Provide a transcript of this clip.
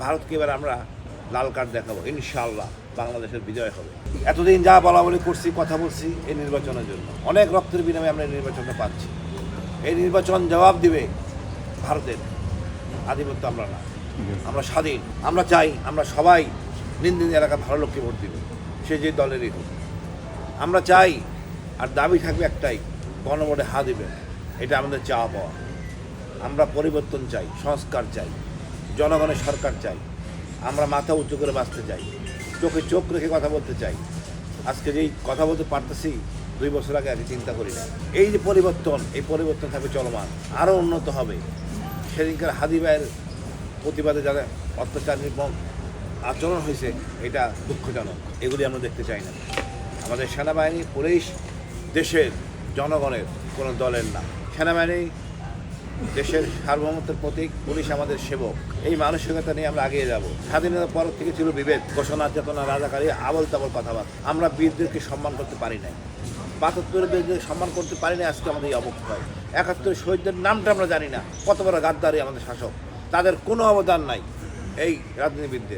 ভারতকে এবার আমরা লাল কার্ড দেখাবো, ইনশাআল্লাহ বাংলাদেশের বিজয় হবে। এতদিন যা বলা বলি করছি, কথা বলছি এই নির্বাচনের জন্য, অনেক রক্তের বিনিময়ে আমরা এই নির্বাচনটা পাচ্ছি। এই নির্বাচন জবাব দিবে ভারতের আধিপত্য। আমরা না, আমরা স্বাধীন। আমরা চাই আমরা সবাই দিন দিন এলাকা ভালো লোককে ভোট দিবে, সে যে দলেরই হোক। আমরা চাই, আর দাবি থাকবে একটাই, গণভোটে হা দিবে। এটা আমাদের চাওয়া পাওয়া। আমরা পরিবর্তন চাই, সংস্কার চাই, জনগণের সরকার চাই। আমরা মাথা উঁচু করে বাঁচতে চাই, চোখে চোখ রেখে কথা বলতে চাই। আজকে যেই কথা বলতে পারতেছি 2 বছর আগে আমি চিন্তা করি না। এই যে পরিবর্তন, এই পরিবর্তন থাকবে চলমান, আরও উন্নত হবে। সেদিনকার হাদি ভাইয়ের প্রতিবাদে যারা অত্যাচার নির্মম আচরণ হয়েছে, এটা দুঃখজনক। এগুলি আমরা দেখতে চাই না। আমাদের সেনাবাহিনী, পুলিশ দেশের জনগণের, কোনো দলের না। সেনাবাহিনী দেশের সার্বভৌমত্বের প্রতীক, পুলিশ আমাদের সেবক। এই মানসিকতা নিয়ে আমরা এগিয়ে যাব। স্বাধীনতার পর থেকে ছিল বিভেদ, ঘোষণা, চেতনা, রাজাকারী, আবল তাবল কথাবার্তা। আমরা বীরদেরকে সম্মান করতে পারি নাই, ৭২ বীরদের সম্মান করতে পারি না। আজকে আমাদের এই অবক্ষয়। ৭১ শহীদদের নামটা আমরা জানি না। কত বড় গাদ্দারি আমাদের শাসক, তাদের কোনো অবদান নাই এই রাজনীতিবিদদের।